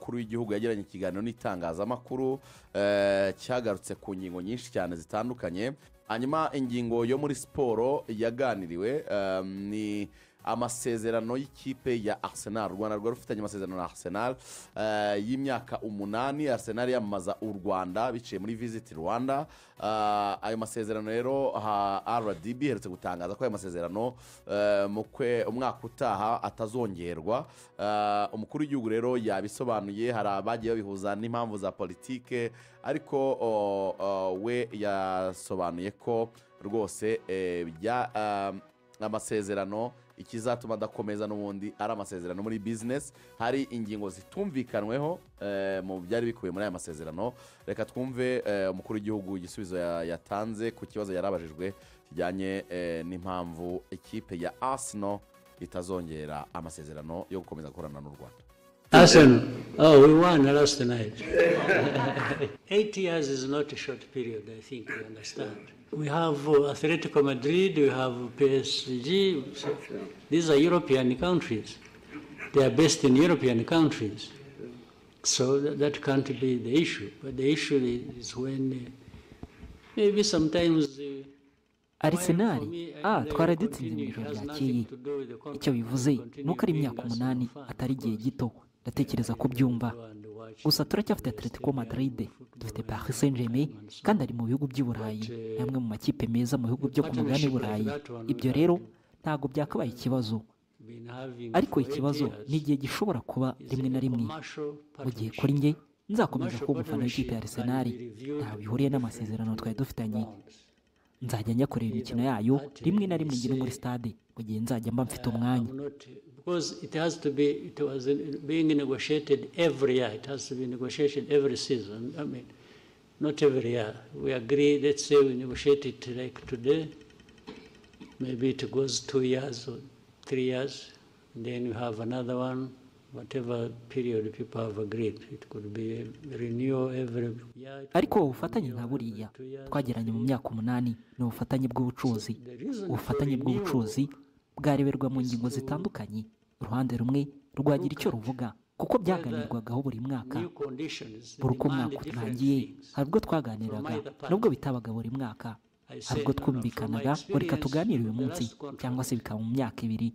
umukuru w'igihugu yagiranye ikiganiro n'itangazamakuru cyagarutse ku ngingo nyinshi cyane zitandukanye. Hanyuma ingingo yo muri siporo yaganiriwe ni amasezerano y'ikipe ya Arsenal. Rwanda rwari rufitanye amasezerano na Arsenal y'imyaka 8. Arsenal yamamaza u Rwanda biciye muri Visit Rwanda. Ayo masezerano rero RDB herutse gutangaza ko ayo masezerano umwaka utaha atazongerwa. Umukuru w'igihugu rero yabisobanuye, hari abagiye babihuza n'impamvu za politike, ariko we yasobanuye ko rwose amasezerano ikizatuma adakomeza n'ubundi ari amasezerano muri business. Hari ingingo zitumvikanweho mu byari bikubiye muri aya masezerano. Reka twumve umukuru w'igihugu igisubizo yatanze ku kibazo yarabajijwe kijyanye n'impamvu ikipe ya Arsenal itazongera amasezerano yo gukomeza gukorana n'u Rwanda. Arsenal, we won last night. 8 years is not a short period, I think you understand. We have Atletico Madrid, we have PSG. These are European countries. They are based in European countries. So that can't be the issue. But the issue is when maybe sometimes... Arsenal twaradutsinze mu ijoro ryakeye. Icyo bivuze nuko ari imyaka 8 atari igihe gito. Ndatekereza ko byumva. Gusa turacyafite Atletico Madrid, dufite Paris Saint-Germain, kandi ari mu bihugu by'Uburayi, namwe mu makipe meza mu bihugu byo ku mugabane w'Uburayi. Ibyo rero ntago byakabaye ikibazo. Ariko ikibazo ni igihe gishobora kuba rimwe na rimwe. Mu gihe kuri njye nzakomeza kuba umufana w'ikipe ya Arsenal, nta bihuriye n'amasezerano twari dufitanye. Nzajya njya kureba imikino yayo rimwe na rimwe ngire muri stade mu gihe nzajya mba mfite umwanya. Because it was being negotiated every year. It has to be negotiated every season. I mean, not every year. We agree, let's say we negotiate it like today. Maybe it goes 2 years or 3 years. And then you have another one, whatever period people have agreed. It could be renewal every year. Ariko ubufatanye nka buriya twageranye mu myaka 8 ni ubufatanye bw'ubucuruzi. Ubufatanye bw'ubucuruzi bwareberwa mu ngingo zitandukanye. Uruhande rumwe rwagira icyo ruvuga kuko byaganirwagaho buri mwaka. Buri uko mwaka utangiye hari ubwo twaganiraga, nubwo bitabaga buri mwaka. Hari ubwo twumvikanaga ngo reka tuganire uyu munsi, cyangwa se bikaba mu myaka 2,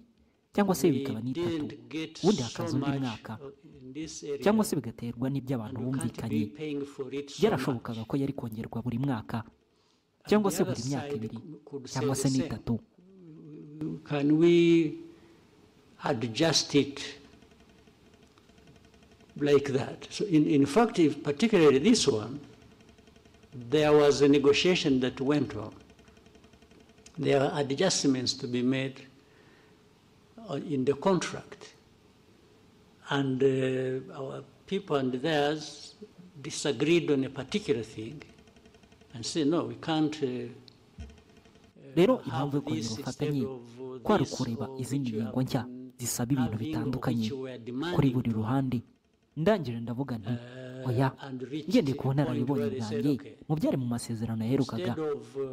cyangwa se bikaba n'3, ubundi hakaza undi mwaka, cyangwa se bigaterwa n'ibyo abantu bumvikanye. Byarashobokaga ko yari kongerwa buri mwaka, cyangwa se buri myaka 2, cyangwa se n'3. Can we adjust it like that? So in fact, particularly this one, there was a negotiation that went on. There are adjustments to be made in the contract. And our people and theirs disagreed on a particular thing and said, no, we can't... Rero impamvu yo kongera ubufatanye kwari kureba izindi ngingo nshya zisaba ibintu bitandukanye kuri buri ruhande. Ndangije ndavuga nti oya, ngendeye ku bunararibonye bwanjye mu byari mu masezerano yaherukaga,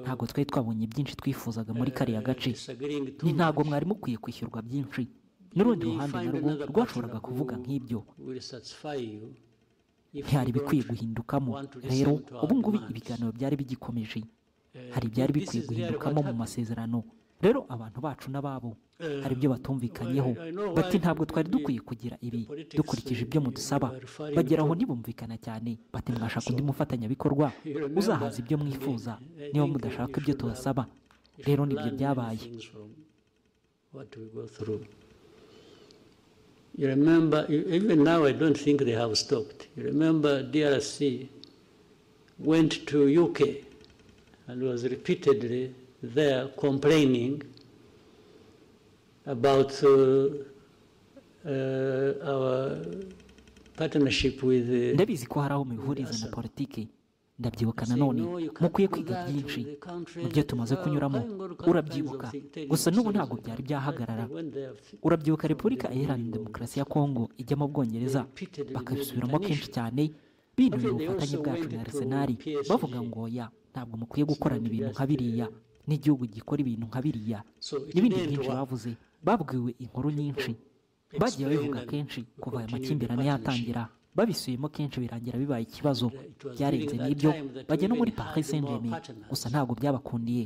ntago twari twabonye byinshi twifuzaga muri kariya gace. Ni ntago mwari mukwiye kwishyurwa byinshi. N'urundi ruhande narwo rwashoboraga kuvuga nk'ibyo. Ntihari bikwiye guhindukamo. Rero ubu ngubu ibiganiro byari bigikomeje. Hari ibyari bikwiye guhindukamo mu masezerano. Rero abantu bacu n'ababo hari ibyo batumvikanyeho, bati ntabwo twari dukwiye kugira ibi dukurikije ibyo mudusaba. Bageraho ntibumvikana cyane, bati mwashaka undi mufatanyabikorwa uzahaza ibyo mwifuza niba mudashaka ibyo tubasaba. Rero nibyo byabaye. You remember, even now I don't think they have stopped. You remember DRC went to UK and was repeatedly there complaining about our partnership with... Ndabizi ko hari aho mihuriza na politiki. Ndabyibuka nanone mukwiye kwiga byinshi mu byo tumaze kunyuramo. Urabyibuka gusa n'ubu ntabwo byari byahagarara. Urabyibuka Repubulika Iharanira Demokarasi ya Kongo ijya mu Bwongereza bakabisubiramo kenshi cyane binubira ubufatanye bwacu na Arsenal, bavuga ngo oya, ntabwo mukwiye gukorana ibintu nka biriya n'igihugu gikora ibintu nka biriya. N'ibindi byinshi bavuze, babwiwe inkuru nyinshi, bagiye babivuga kenshi kuva aya makimbirane yatangira. babisubiyemo kenshi birangira bibaye ikibazo byarenze n'ibyo bajya no muri Paris Saint-Germain gusa ntabwo byabakundiye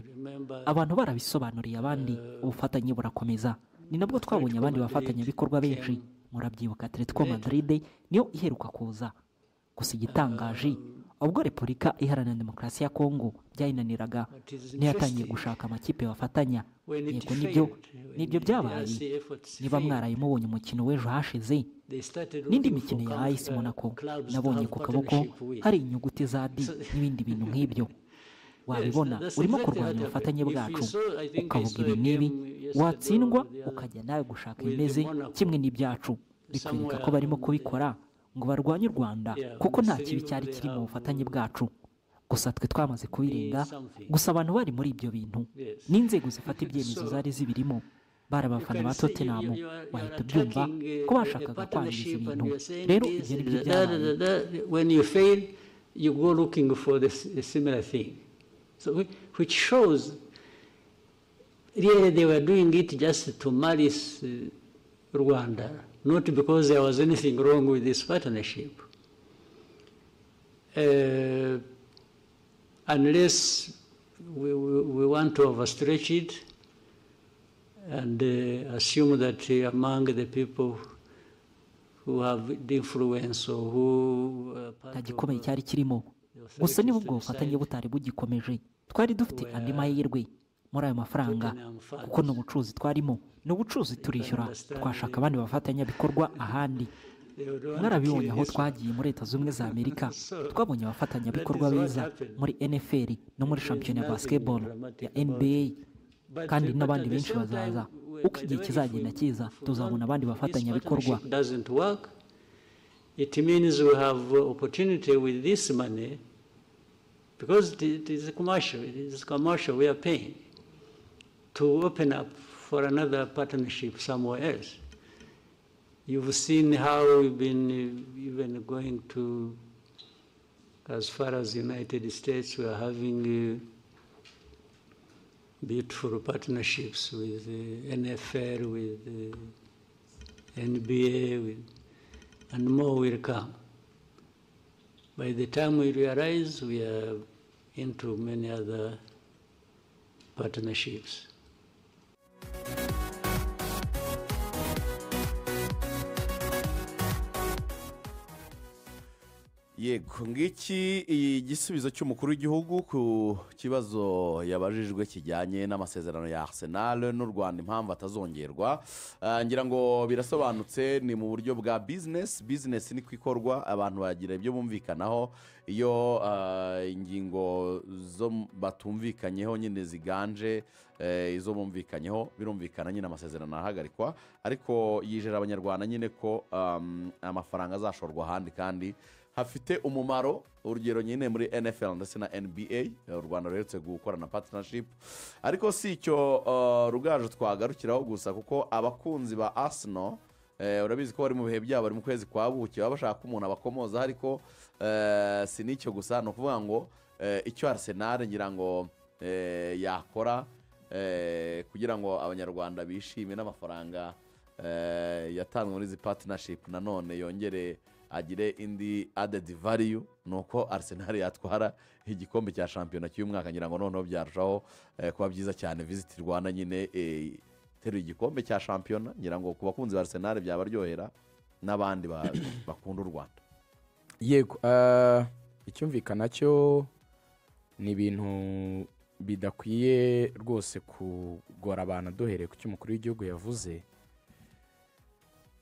abantu barabisobanuriye abandi ubufatanye burakomeza ni nabwo twabonye abandi bafatanyabikorwa benshi murabyibuka Atletico Madrid niyo iheruka kuza gusa igitangaje ubwo Repubulika Iharanira Demokarasi ya Kongo byayinaniraga ntiyatangiye gushaka amakipe bafatanya yego nibyo byabaye niba mwaraye mubonye umukino w'ejo hashize n'indi mikino ya AS Monaco nabonye ku kaboko hari inyuguti za D n'ibindi bintu nk'ibyo wabibona urimo kurwanya ubufatanye bwacu ukavuga ibi n'ibi watsindwa ukajya nawe gushaka ibimeze kimwe n'ibyacu bikwereka ko barimo kubikora ngo barwanye u Rwanda kuko nta kibi cyari kiri mu bufatanye bwacu gusa twe twamaze kubirenga gusa abantu bari muri ibyo bintu n'inzego zifata ibyemezo zari zibirimo bari abafana ba Tottenham wahita ubyumva ko bashakaga kwangiza ibintu rero ibyo ni byo byabaye when you fail you go looking for the similar thing so which shows really they were doing it just to malice Rwanda, not because there was anything wrong with this partnership. Unless we want to overstretch it and assume that among the people who have the influence or who gikomeye cyari kirimo gusa niba ubwo bufatanye butari bugikomeje twari dufite andi mahirwe muri ayo mafaranga kuko n'ubucuruzi twarimo n'ubucuruzi turishyura twashaka abandi bafatanyabikorwa ahandi mwarabibonye aho twagiye muri Leta Zunze za Amerika twabonye abafatanyabikorwa beza muri NFL no muri shampiyona ya basketball ya NBA kandi n'abandi benshi bazaza uko igihe kizagenda kiza tuzabona abandi bafatanyabikorwa it means we have opportunity with this money because it is commercial we are paying to open up for another partnership somewhere else. You've seen how we've been even going to, as far as the United States, we are having beautiful partnerships with NFL, with NBA, and more will come. By the time we realize, we are into many other partnerships. yego ngiki igisubizo cy'umukuru w'igihugu ku kibazo yabajijwe kijyanye n'amasezerano ya Arsenal n'u Rwanda impamvu atazongerwa ngira ngo birasobanutse ni mu buryo bwa business ni kwikorwa abantu bagira ibyo bumvikanaho iyo ingingo zo batumvikanyeho nyine ziganje izo bumvikanyeho birumvikana nyine amasezerano ahagarikwa ariko yijera abanyarwanda nyine ko amafaranga azashorwa ahandi kandi hafite umumaro urugero nyine muri NFL ndetse na NBA u Rwanda ruherutse gukorana partnership ariko si icyo rugaje twagarukiraho gusa kuko abakunzi ba Arsenal urabizi ko bari mu bihe byabo bari mu kwezi kwa buki baba bashaka umuntu abakomoza ariko si n'icyo gusa no kuvuga ngo icyo Arsenal ngira ngo yakora kugira ngo abanyarwanda bishime n'amafaranga yatanzwe muri izi partnership nanone yongere agire indi added value nuko Arsenal yatwara igikombe cya shampiyona cy'umwaka ngira ngo noneho byarushaho kuba byiza cyane Visit Rwanda nyine teru igikombe cya shampiyona ngira ngo ku bakunzi ba Arsenal byabaryohera n'abandi bakunda u Rwanda yego icyumvikana cyo ni ibintu bidakwiye rwose kugora abantu duhereye ku cy'umukuru w'igihugu yavuze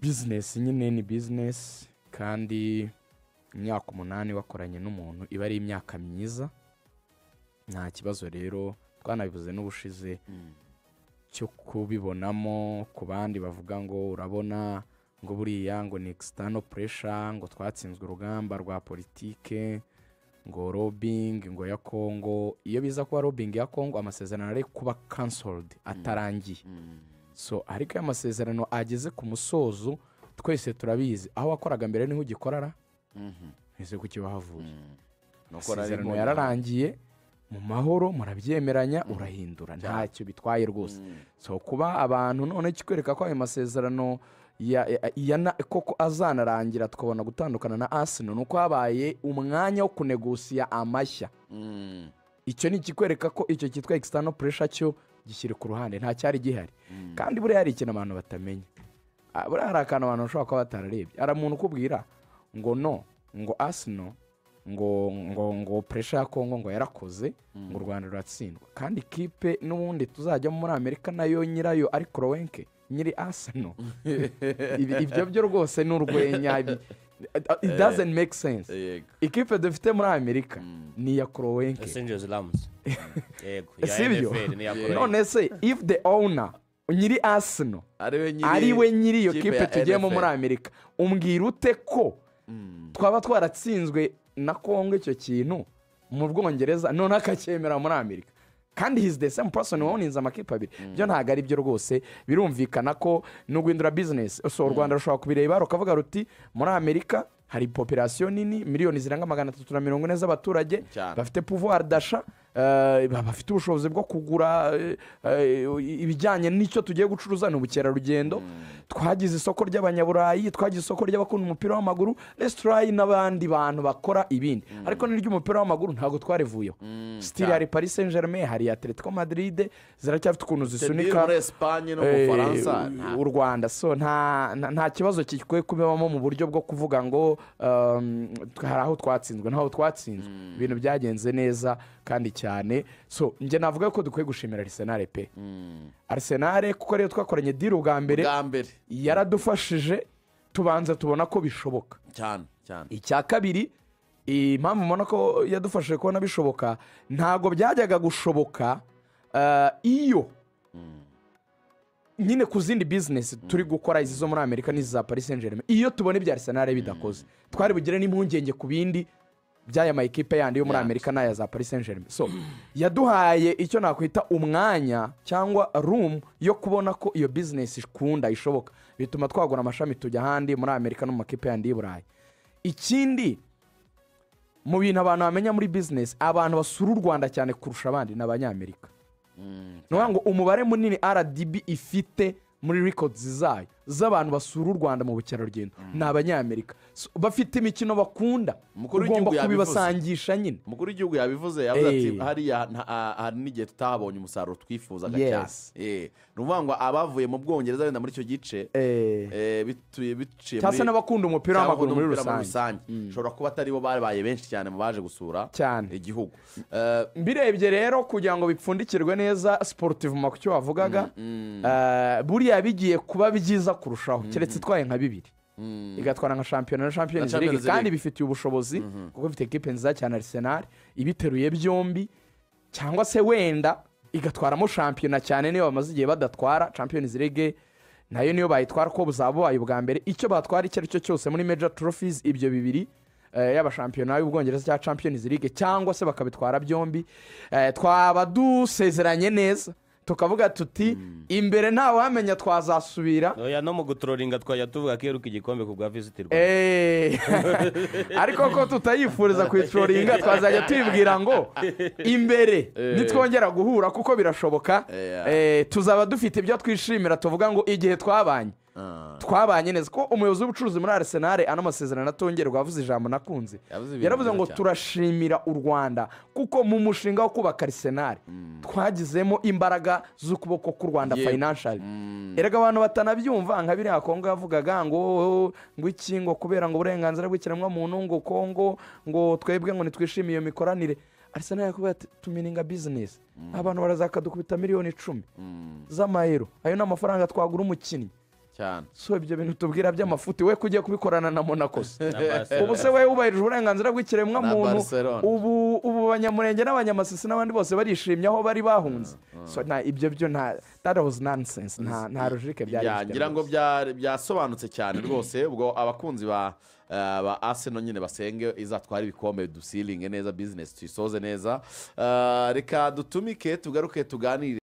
business nyine ni business kandi imyaka 8 wakoranye n'umuntu iba ari imyaka myiza nta kibazo rero twanabivuze n'ubushize cyo kubibonamo ku bandi bavuga ngo urabona ngo buriya ngo ni external pressure ngo twatsinzwe urugamba rwa politike ngo lobbying ngo ya Kongo iyo biza kuba lobbying ya Kongo amasezerano ari kuba cancelled atarangiye so ariko amasezerano ageze ku musozo twese turabizi aho wakoraga mbere niho ugikorara ese kuki wahavuye amasezerano yararangiye mu mahoro murabyemeranya urahindura ntacyo bitwaye rwose so kuba abantu none kikwereka ko ayo masezerano koko azanarangira tukabona gutandukana na Arsenal nuko habaye umwanya wo kunegusiya amashya. Icyo ni ikikwereka ko icyo cyitwa external pressure cyo gishyire ku ruhande nta cyari gihari. Kandi buriya hari ikintu abantu batamenya, buriya hari akantu abantu bashobora kuba batararebye. Hari umuntu ukubwira ngo no, ngo Arsenal ngo pressure ya Congo ngo yarakoze ngo u Rwanda ruratsindwa, kandi ikipe n'ubundi tuzajya muri Amerika nayo nyirayo ari Kroenke nyiri Arsenal. Ibyo byo rwose ni urwenya, it doesn't make sense. Ikipe dufite muri Amerika ni ya Kroenke, sibyo? None se if the owner nyiri Arsenal ariwe nyiri iyo kipe tugiyemo muri Amerika, umbwira ute ko twaba twaratsinzwe na Congo icyo kintu mu Bwongereza none akacyemera muri Amerika? Kandi he's the same person owns amakipe abiri. Byo ntago ari byo rwose. Birumvikana ko no guhindura business, so u Rwanda rushobora kubireba rukavuga ruti muri Amerika hari population nini, miliyoni zirenga 340 z'abaturage bafite pouvoir d'achat, bafite ubushobozi bwo kugura ibijyanye n'icyo tugiye gucuruza n'ubukerarugendo. Twagize isoko ry'abanyaburayi, twagize isoko ry'abakunda umupira w'amaguru, restaurant n'abandi bantu bakora ibindi. Ariko n'iry'umupira w'amaguru ntago twarevuyeho. Still hari Paris Saint-Germain, hari Atletico Madrid, ziracyafite ukuntu zisunika muri Espagne no mu Faransa u Rwanda. So nta kibazo kikwiye kubibamo mu buryo bwo kuvuga ngo hari aho twatsinzwe ntaho twatsinzwe. Ibintu byagenze neza kandi cyane. So nje navuga ko dukwiye gushimira Arsenal pe. Arsenal kuko rero twakoranye deal bwa mbere yaradufashije tubanza tubona ko bishoboka cyane. Icya kabiri, impamvu mbona ko yadufashije kubona bishoboka, ntago byajyaga gushoboka iyo nyine ku zindi business turi gukora izi zo muri Amerika n'iza Paris Saint-Germain, iyo tubona ibya Arsenal bidakoze twari bugire n'impungenge ku bindi by'aya ma ekipe yandi yo muri Amerika n'aya za Paris Saint-Germain. So yaduhaye icyo nakwita umwanya cyangwa room yo kubona ko iyo business ikunda ishoboka, bituma twagura amashami tujya handi muri Amerika no mu makipe yandi y'Iburayi. Ikindi mu bintu abantu bamenya muri business, abantu basura u Rwanda cyane kurusha abandi n'Abanyamerika. Ngo umubare munini RDB ifite muri records zayo z'abantu basura u Rwanda mu bukerarugendo n'Abanyamerika. Bafite imikino bakunda, ugomba kubibasangisha nyine. Umukuru w'igihugu yabivuze, yavuze ati hariya hari n'igihe tutabonye umusaruro twifuzaga cyane. Nuvuga ngo abavuye mu Bwongereza wenda muri icyo gice biciye cyase n'abakunda umupira w'amaguru muri rusange, ushobora kuba atari bo babaye benshi cyane mu baje gusura igihugu. Mbirebye rero kugira ngo bipfundikirwe neza sportive mu cyo wavugaga, buriya bigiye kuba byiza kurushaho keretse twaye nka bibiri igatwara nka champion na Champions League, kandi bifitiye ubushobozi kuko bifite equipe nziza cyane Arsenal ibiteruye byombi, cyangwa se wenda igatwaramo champion cyane niyo bamaze igihe badatwara Champions League, nayo niyo bayitwara ko buzabaye ubwa mbere. Icyo batwara icyo aricyo cyose muri major trophies ibyo bibiri, yaba champion y'Ubwongereza cyangwa Champions League, cyangwa se bakabitwara byombi, twaba dusezeranye neza tukavuga tuti imbere nta wamenya twazasubira. Oya no mu gutrolinga twajya tuvuga ko iruka igikombe ku bwa Visit Rwanda. Ariko ko tutayifuriza kwitrolinga twazajya twibwira ngo imbere nitwongera guhura kuko birashoboka, tuzaba dufite ibyo twishimira tuvuga ngo igihe twabanye neza. Ko umuyobozi w'ubucuruzi muri Arsenal amasezerano atongerwa avuze ijambo nakunze, yaravuze ngo turashimira u Rwanda kuko mu mushinga wo kubaka Arsenal twagizemo imbaraga z'ukuboko k'u Rwanda financially. Erega abantu batanabyumva nka biriya Kongo yavugaga ngo iki ngo kubera ngo uburenganzira bw'ikiremwa muntu ngo Kongo ngo twebwe ngo nitwishimiye iyo mikoranire. Arsenal yakubwira ati tumininga business, abantu barazakadukubita miliyoni 10 z'amayero, ayo n'amafaranga twagura umukinnyi cyane. So ibyo bintu tubwira by'amafuti we kugiye kubikorana na Monaco. Ubu se we ubahirije uburenganzira bw'ikiremwa muntu, ubu Banyamurenge n'Abanyamasisi n'abandi bose barishimye aho bari bahunze. So ibyo byo that was nonsense, nta logique byari. Ngira ngo byasobanutse cyane rwose. Ubwo abakunzi ba Arsenal nyine basenge izatwara ibikombe dusilinge neza, business tuyisoze neza. Reka dutumike tugaruke tuganire.